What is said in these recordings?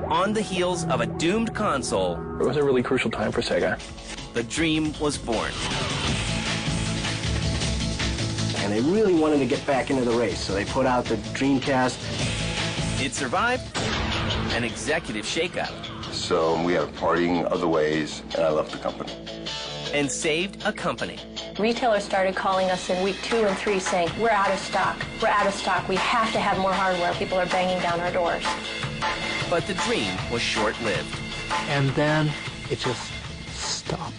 On the heels of a doomed console, it was a really crucial time for Sega. The dream was born. And they really wanted to get back into the race, so they put out the Dreamcast. It survived an executive shakeup. So we had partying other ways, and I left the company. And saved a company. Retailers started calling us in week 2 and 3 saying, we're out of stock, we're out of stock, we have to have more hardware, people are banging down our doors. But the dream was short-lived. And then it just stopped.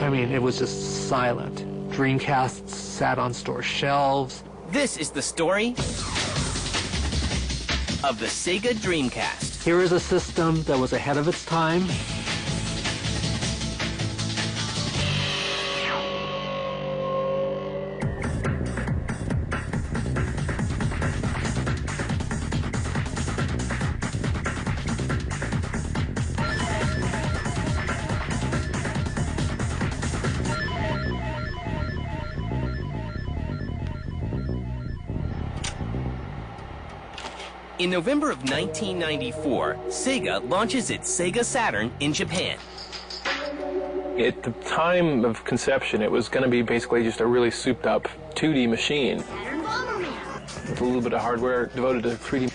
I mean, it was just silent. Dreamcasts sat on store shelves. This is the story of the Sega Dreamcast. Here is a system that was ahead of its time. In November of 1994, Sega launches its Sega Saturn in Japan. At the time of conception, it was going to be basically just a really souped-up 2D machine with a little bit of hardware devoted to 3D.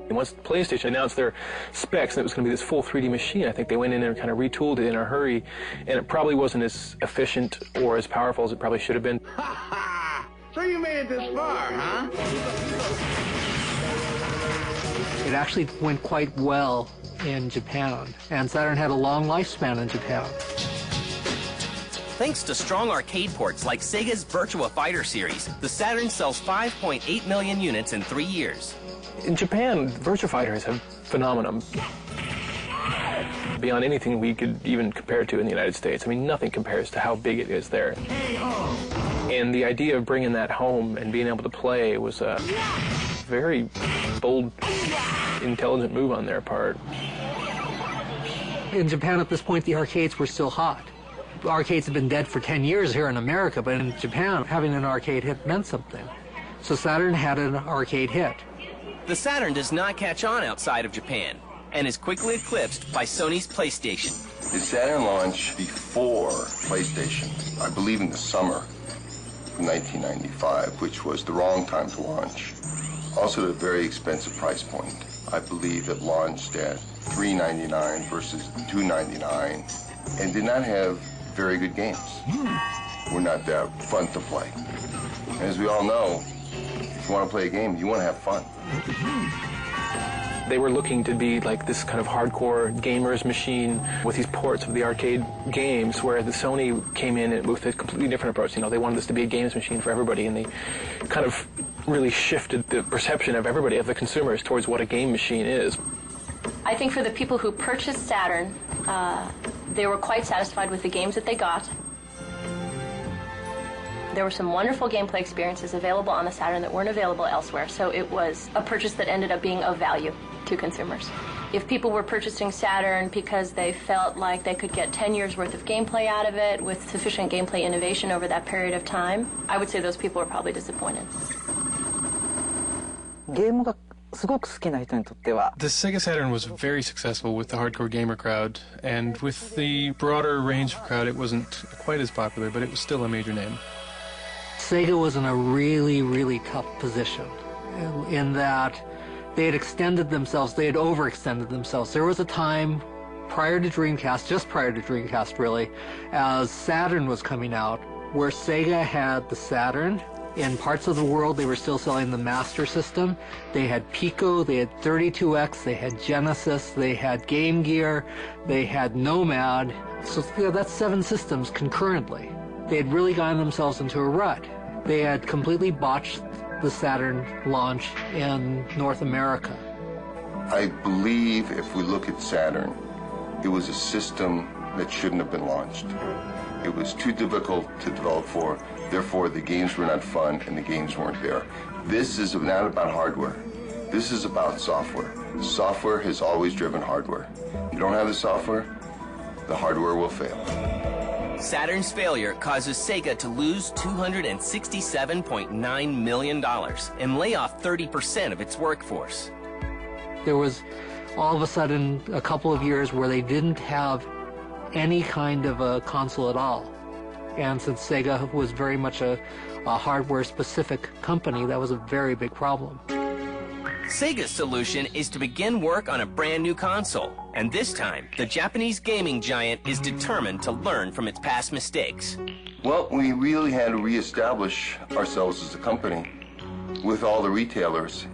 And once PlayStation announced their specs and it was going to be this full 3D machine, I think they went in and kind of retooled it in a hurry, and it probably wasn't as efficient or as powerful as it probably should have been. So you made it this far, huh? It actually went quite well in Japan, and Saturn had a long lifespan in Japan. Thanks to strong arcade ports like Sega's Virtua Fighter series, the Saturn sells 5.8 million units in 3 years. In Japan, Virtua Fighter is a phenomenon beyond anything we could even compare it to in the United States. I mean, nothing compares to how big it is there. And the idea of bringing that home and being able to play was a very bold, intelligent move on their part. In Japan at this point, the arcades were still hot. Arcades have been dead for 10 years here in America, but in Japan, having an arcade hit meant something. So Saturn had an arcade hit. The Saturn does not catch on outside of Japan and is quickly eclipsed by Sony's PlayStation. The Saturn launched before PlayStation, I believe in the summer of 1995, which was the wrong time to launch. Also at a very expensive price point. I believe it launched at $399 versus $299 and did not have very good games. Were not that fun to play. And as we all know, if you want to play a game, you want to have fun. They were looking to be like this kind of hardcore gamers machine with these ports of the arcade games, where the Sony came in with a completely different approach. You know, they wanted this to be a games machine for everybody, and they kind of really shifted the perception of everybody, of the consumers, towards what a game machine is. I think for the people who purchased Saturn, they were quite satisfied with the games that they got. There were some wonderful gameplay experiences available on the Saturn that weren't available elsewhere, so it was a purchase that ended up being of value to consumers. If people were purchasing Saturn because they felt like they could get 10 years worth of gameplay out of it with sufficient gameplay innovation over that period of time, I would say those people were probably disappointed. The Sega Saturn was very successful with the hardcore gamer crowd, and with the broader range of crowd, it wasn't quite as popular, but it was still a major name. Sega was in a really, really tough position in that they had extended themselves, they had overextended themselves. There was a time prior to Dreamcast, just prior to Dreamcast really, as Saturn was coming out, where Sega had the Saturn. In parts of the world, they were still selling the Master System. They had Pico, they had 32X, they had Genesis, they had Game Gear, they had Nomad. So that's 7 systems concurrently. They had really gotten themselves into a rut. They had completely botched the Saturn launch in North America. I believe if we look at Saturn, it was a system that shouldn't have been launched. It was too difficult to develop for, therefore the games were not fun and the games weren't there. This is not about hardware. This is about software. Software has always driven hardware. If you don't have the software, the hardware will fail. Saturn's failure causes Sega to lose $267.9 million and lay off 30% of its workforce. There was all of a sudden a couple of years where they didn't have any kind of a console at all. And since Sega was very much a hardware-specific company, that was a very big problem. Sega's solution is to begin work on a brand new console, and this time, the Japanese gaming giant is determined to learn from its past mistakes. Well, we really had to reestablish ourselves as a company with all the retailers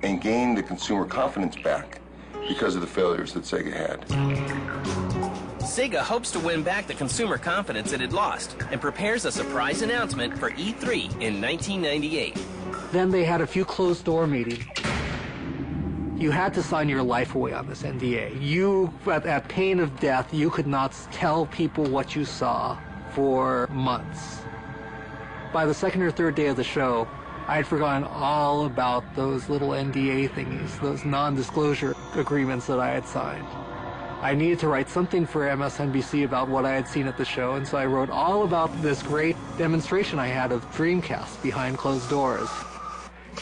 and gain the consumer confidence back because of the failures that Sega had. Sega hopes to win back the consumer confidence it had lost and prepares a surprise announcement for E3 in 1998. Then they had a few closed-door meetings. You had to sign your life away on this NDA. You, at pain of death, you could not tell people what you saw for months. By the second or third day of the show, I had forgotten all about those little NDA thingies, those non-disclosure agreements that I had signed. I needed to write something for MSNBC about what I had seen at the show, and so I wrote all about this great demonstration I had of Dreamcast behind closed doors.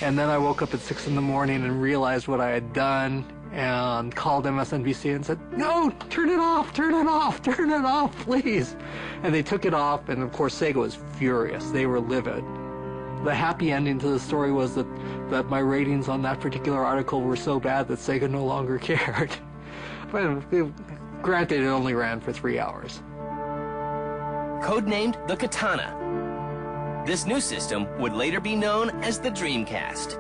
And then I woke up at 6 in the morning and realized what I had done and called MSNBC and said, "No, turn it off, turn it off, turn it off, please." And they took it off, and of course Sega was furious. They were livid. The happy ending to the story was that my ratings on that particular article were so bad that Sega no longer cared. But granted, it only ran for 3 hours. Codenamed the Katana. This new system would later be known as the Dreamcast.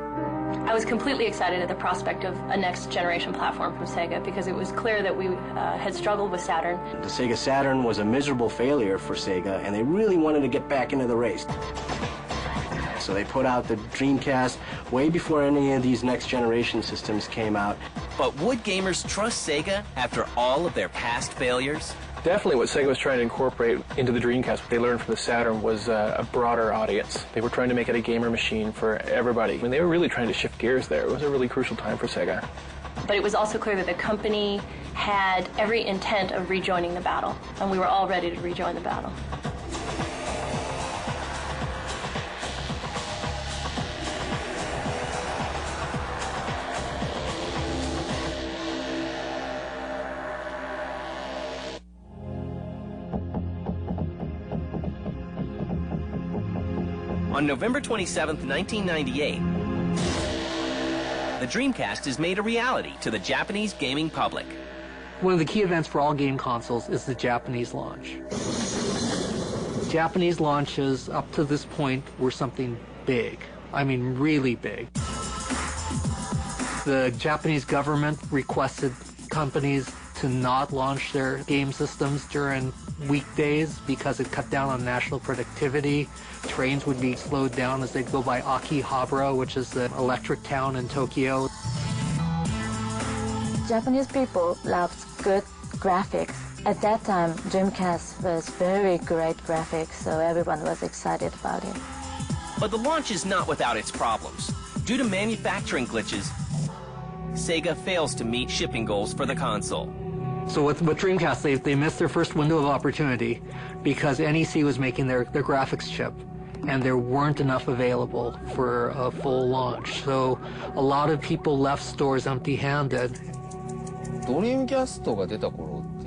I was completely excited at the prospect of a next-generation platform from Sega because it was clear that we had struggled with Saturn. The Sega Saturn was a miserable failure for Sega, and they really wanted to get back into the race. So they put out the Dreamcast way before any of these next-generation systems came out. But would gamers trust Sega after all of their past failures? Definitely what Sega was trying to incorporate into the Dreamcast, what they learned from the Saturn, was a broader audience. They were trying to make it a gamer machine for everybody. I mean, they were really trying to shift gears there. It was a really crucial time for Sega. But it was also clear that the company had every intent of rejoining the battle, and we were all ready to rejoin the battle. On November 27, 1998, the Dreamcast is made a reality to the Japanese gaming public. One of the key events for all game consoles is the Japanese launch. Japanese launches up to this point were something big. I mean, really big. The Japanese government requested companies to not launch their game systems during weekdays because it cut down on national productivity. Trains would be slowed down as they'd go by Akihabara, which is the electric town in Tokyo. Japanese people loved good graphics. At that time, Dreamcast was very great graphics, so everyone was excited about it. But the launch is not without its problems. Due to manufacturing glitches, Sega fails to meet shipping goals for the console. So with Dreamcast, they missed their first window of opportunity because NEC was making their graphics chip, and there weren't enough available for a full launch. So a lot of people left stores empty-handed.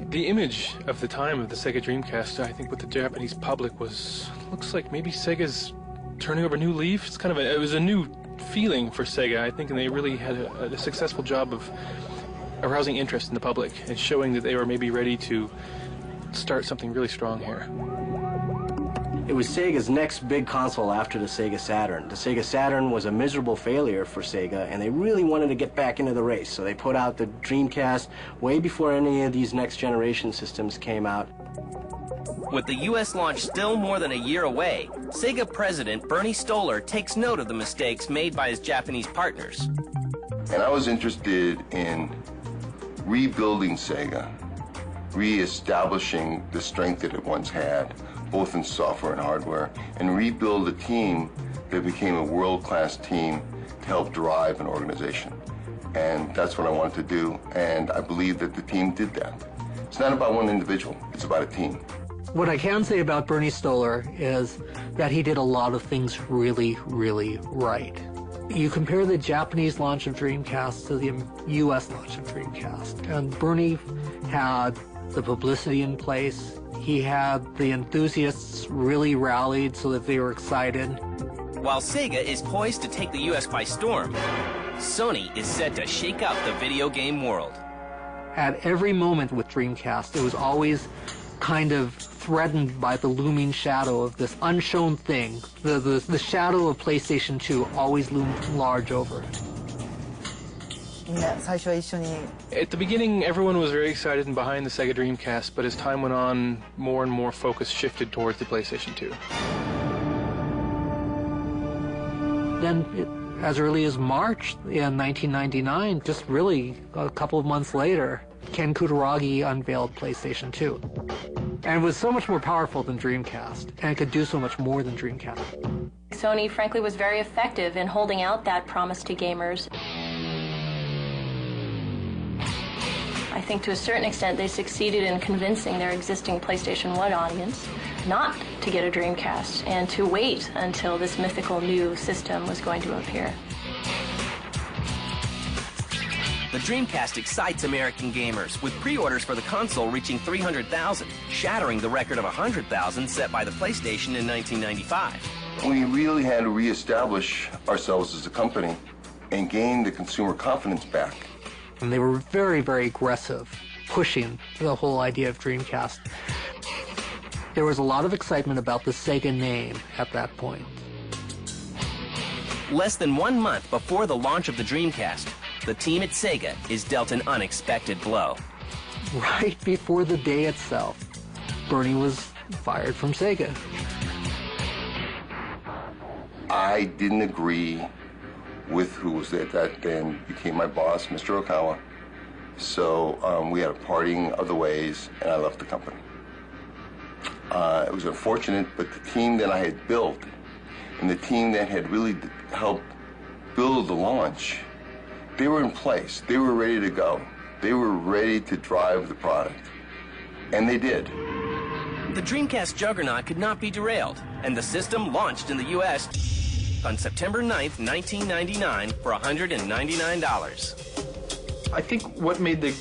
The image of the time of the Sega Dreamcast, I think, with the Japanese public was, looks like maybe Sega's turning over a new leaf. It's kind of it was a new feeling for Sega, I think, and they really had a successful job of arousing interest in the public and showing that they were maybe ready to start something really strong here. It was Sega's next big console after the Sega Saturn. The Sega Saturn was a miserable failure for Sega, and they really wanted to get back into the race. So they put out the Dreamcast way before any of these next-generation systems came out. With the U.S. launch still more than a year away, Sega president Bernie Stolar takes note of the mistakes made by his Japanese partners. And I was interested in rebuilding Sega, re-establishing the strength that it once had, both in software and hardware, and rebuild a team that became a world-class team to help drive an organization. And that's what I wanted to do, and I believe that the team did that. It's not about one individual, it's about a team. What I can say about Bernie Stolar is that he did a lot of things really, really right. You compare the Japanese launch of Dreamcast to the US launch of Dreamcast, and Bernie had the publicity in place. He had the enthusiasts really rallied so that they were excited. While Sega is poised to take the US by storm, Sony is set to shake up the video game world. At every moment with Dreamcast, it was always kind of threatened by the looming shadow of this unshown thing. The shadow of PlayStation 2 always loomed large over it. At the beginning, everyone was very excited and behind the Sega Dreamcast, but as time went on, more and more focus shifted towards the PlayStation 2. Then, as early as March in 1999, just really a couple of months later, Ken Kutaragi unveiled PlayStation 2. And it was so much more powerful than Dreamcast, and it could do so much more than Dreamcast. Sony, frankly, was very effective in holding out that promise to gamers. I think to a certain extent they succeeded in convincing their existing PlayStation 1 audience not to get a Dreamcast and to wait until this mythical new system was going to appear. The Dreamcast excites American gamers, with pre-orders for the console reaching 300,000, shattering the record of 100,000 set by the PlayStation in 1995. We really had to reestablish ourselves as a company and gain the consumer confidence back. And they were very, very aggressive, pushing the whole idea of Dreamcast. There was a lot of excitement about the Sega name at that point. Less than 1 month before the launch of the Dreamcast, the team at Sega is dealt an unexpected blow. Right before the day itself, Bernie was fired from Sega. I didn't agree with who was at that then became my boss, Mr. Okawa. So we had a parting of the ways, and I left the company. It was unfortunate, but the team that I had built and the team that had really helped build the launch, they were in place. They were ready to go. They were ready to drive the product. And they did. The Dreamcast juggernaut could not be derailed, and the system launched in the U.S. on September 9th, 1999 for $199. I think what made the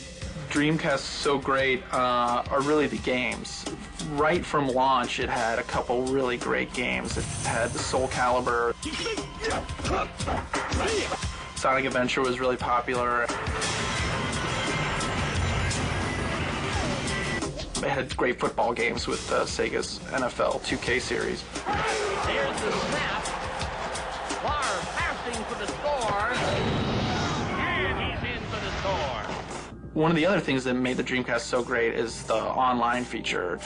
Dreamcast so great are really the games. Right from launch, it had a couple really great games. It had the Soul Calibur. Sonic Adventure was really popular. It had great football games with Sega's NFL 2K series. Here's the snap. Barr passing for the score. And he's in for the score. One of the other things that made the Dreamcast so great is the online feature.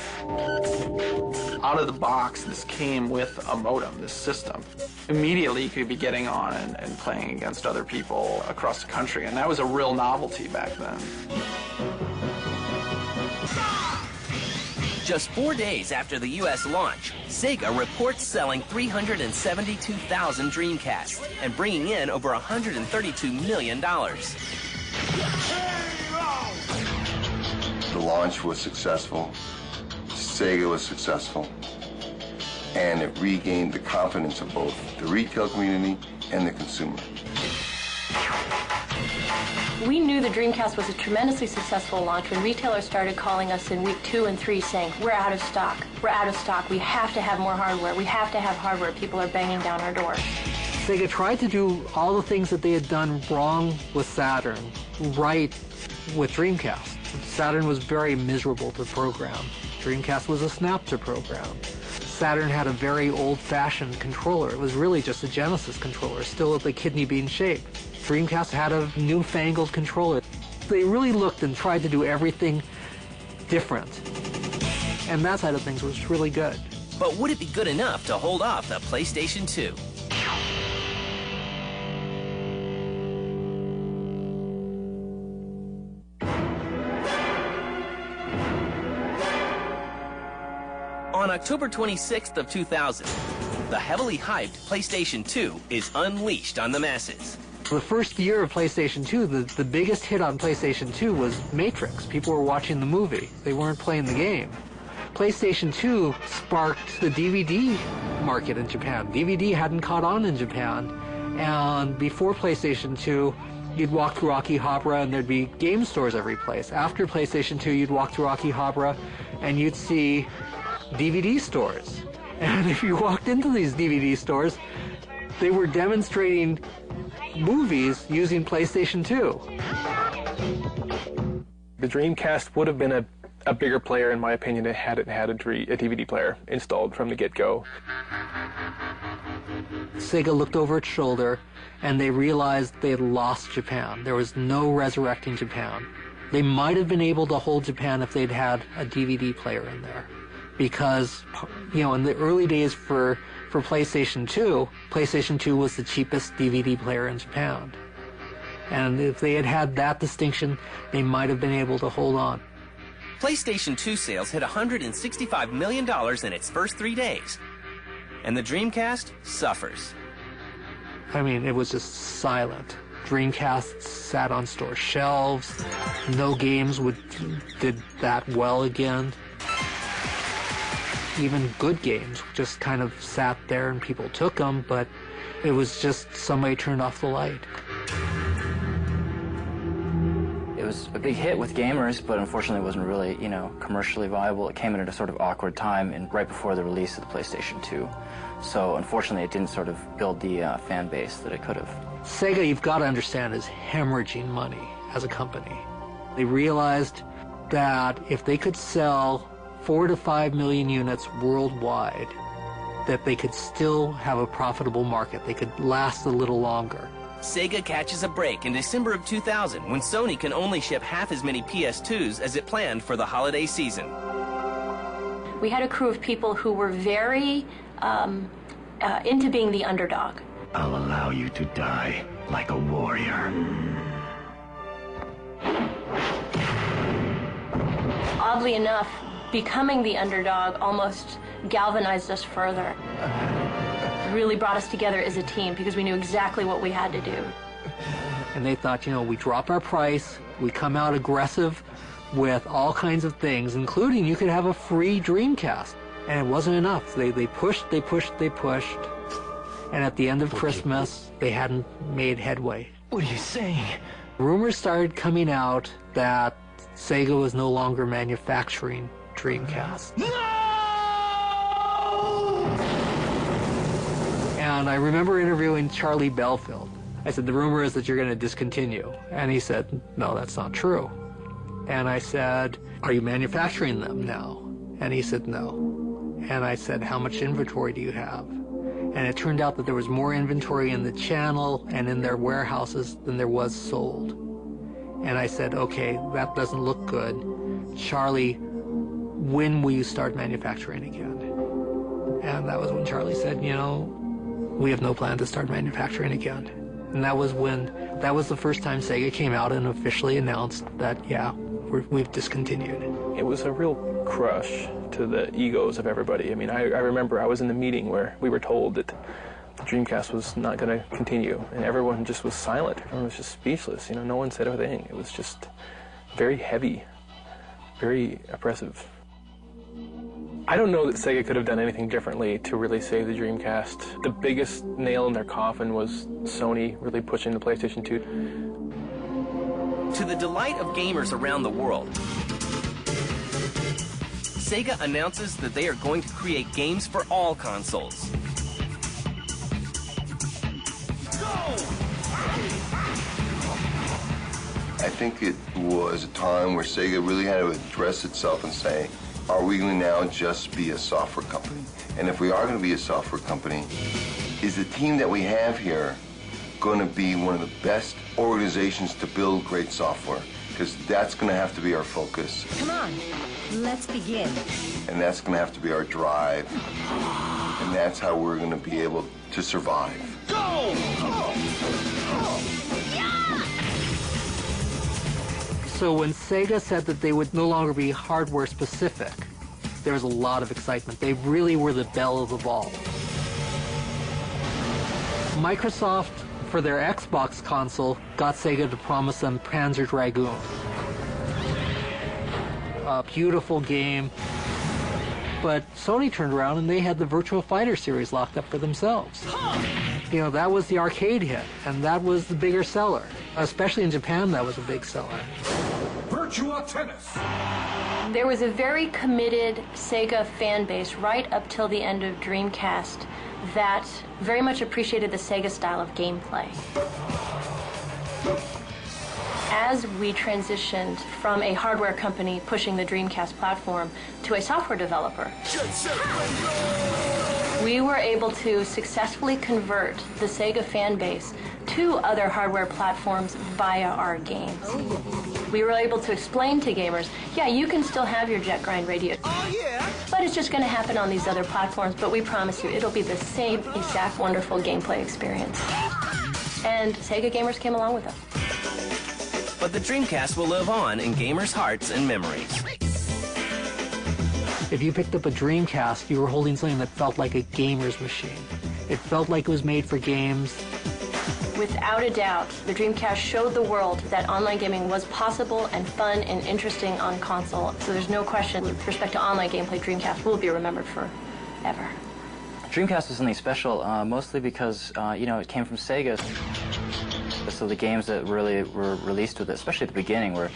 Out of the box, this came with a modem, this system. Immediately, you could be getting on and playing against other people across the country, and that was a real novelty back then. Just 4 days after the U.S. launch, Sega reports selling 372,000 Dreamcasts and bringing in over $132 million. The launch was successful. Sega was successful. And it regained the confidence of both the retail community and the consumer. We knew the Dreamcast was a tremendously successful launch when retailers started calling us in week 2 and 3 saying, we're out of stock, we're out of stock, we have to have more hardware, we have to have hardware, people are banging down our doors. Sega tried to do all the things that they had done wrong with Saturn, right with Dreamcast. Saturn was very miserable to program. Dreamcast was a snap to program. Saturn had a very old-fashioned controller. It was really just a Genesis controller, still at the kidney bean shape. Dreamcast had a newfangled controller. They really looked and tried to do everything different. And that side of things was really good. But would it be good enough to hold off the PlayStation 2? On October 26th of 2000, the heavily hyped PlayStation 2 is unleashed on the masses. The first year of PlayStation 2, the biggest hit on PlayStation 2 was Matrix. People were watching the movie. They weren't playing the game. PlayStation 2 sparked the DVD market in Japan. DVD hadn't caught on in Japan, and before PlayStation 2, you'd walk through Akihabara and there'd be game stores every place. After PlayStation 2, you'd walk through Akihabara and you'd see DVD stores. And if you walked into these DVD stores, they were demonstrating movies using PlayStation 2. The Dreamcast would have been a bigger player, in my opinion, had it had a DVD player installed from the get-go. Sega looked over its shoulder and they realized they had lost Japan. There was no resurrecting Japan. They might have been able to hold Japan if they'd had a DVD player in there. Because, you know, in the early days for PlayStation 2, PlayStation 2 was the cheapest DVD player in Japan. And if they had had that distinction, they might have been able to hold on. PlayStation 2 sales hit $165 million in its first 3 days. And the Dreamcast suffers. I mean, it was just silent. Dreamcast sat on store shelves. No games did that well again. Even good games just kind of sat there and people took them, but it was just somebody turned off the light. It was a big hit with gamers, but unfortunately it wasn't really, you know, commercially viable. It came in at a sort of awkward time and right before the release of the PlayStation 2. So unfortunately it didn't sort of build the fan base that it could have. Sega, you've got to understand, is hemorrhaging money as a company. They realized that if they could sell 4 to 5 million units worldwide, that they could still have a profitable market. They could last a little longer. Sega catches a break in December of 2000 when Sony can only ship half as many PS2s as it planned for the holiday season. We had a crew of people who were very into being the underdog. I'll allow you to die like a warrior. Oddly enough, becoming the underdog almost galvanized us further. Really brought us together as a team because we knew exactly what we had to do. And they thought, you know, we drop our price, we come out aggressive with all kinds of things, including you could have a free Dreamcast. And it wasn't enough. They pushed. And at the end of Christmas, they hadn't made headway. What are you saying? Rumors started coming out that Sega was no longer manufacturing Dreamcast. No! And I remember interviewing Charlie Belfield. I said, the rumor is that you're going to discontinue. And he said, no, that's not true. And I said, are you manufacturing them now? And he said, no. And I said, how much inventory do you have? And it turned out that there was more inventory in the channel and in their warehouses than there was sold. And I said, okay, that doesn't look good. Charlie, when will you start manufacturing again? And that was when Charlie said, you know, we have no plan to start manufacturing again. And that was the first time Sega came out and officially announced that, yeah, we've discontinued. It was a real crush to the egos of everybody. I mean, I remember I was in the meeting where we were told that the Dreamcast was not going to continue, and everyone just was silent. Everyone was just speechless. You know, no one said a thing. It was just very heavy, very oppressive. I don't know that Sega could have done anything differently to really save the Dreamcast. The biggest nail in their coffin was Sony really pushing the PlayStation 2. To the delight of gamers around the world, Sega announces that they are going to create games for all consoles. I think it was a time where Sega really had to address itself and say, are we going to now just be a software company? And if we are going to be a software company, is the team that we have here going to be one of the best organizations to build great software? Because that's going to have to be our focus. Come on, let's begin. And that's going to have to be our drive. And that's how we're going to be able to survive. Go! So when Sega said that they would no longer be hardware specific, there was a lot of excitement. They really were the belle of the ball. Microsoft, for their Xbox console, got Sega to promise them Panzer Dragoon. A beautiful game. But Sony turned around and they had the Virtua Fighter series locked up for themselves. You know, that was the arcade hit, and that was the bigger seller. Especially in Japan, that was a big seller. Virtua Tennis! There was a very committed Sega fan base right up till the end of Dreamcast that very much appreciated the Sega style of gameplay. As we transitioned from a hardware company pushing the Dreamcast platform to a software developer, we were able to successfully convert the Sega fan base to other hardware platforms via our games. We were able to explain to gamers, yeah, you can still have your jet grind radio, but it's just going to happen on these other platforms, but we promise you it'll be the same exact wonderful gameplay experience. And Sega gamers came along with us. But the Dreamcast will live on in gamers' hearts and memories. If you picked up a Dreamcast, you were holding something that felt like a gamer's machine. It felt like it was made for games. Without a doubt, the Dreamcast showed the world that online gaming was possible and fun and interesting on console. So there's no question, with respect to online gameplay, Dreamcast will be remembered forever. Dreamcast is something special, mostly because, it came from Sega. So the games that really were released with it, especially at the beginning, were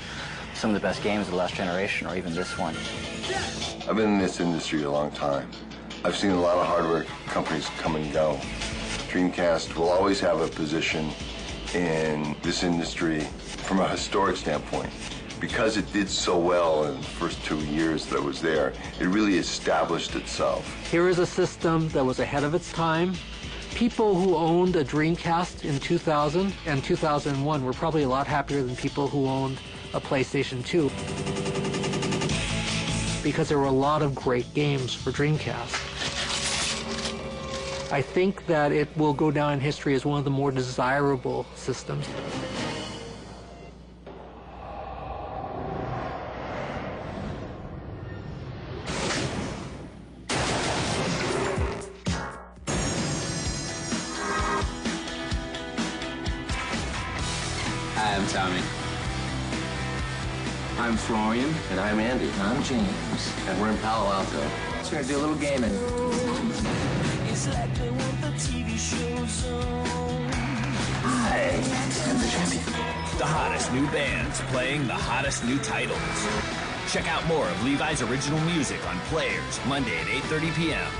some of the best games of the last generation, or even this one. I've been in this industry a long time. I've seen a lot of hardware companies come and go. Dreamcast will always have a position in this industry from a historic standpoint. Because it did so well in the first 2 years that it was there, it really established itself. Here is a system that was ahead of its time. People who owned a Dreamcast in 2000 and 2001 were probably a lot happier than people who owned a PlayStation 2, because there were a lot of great games for Dreamcast. I think that it will go down in history as one of the more desirable systems. Hi, I'm Tommy. I'm Florian. And I'm Andy. And I'm James. And we're in Palo Alto. So we're going to do a little gaming. It's like they want the TV shows on. Hi, I'm the champion. The hottest new bands playing the hottest new titles. Check out more of Levi's original music on Players, Monday at 8:30 p.m.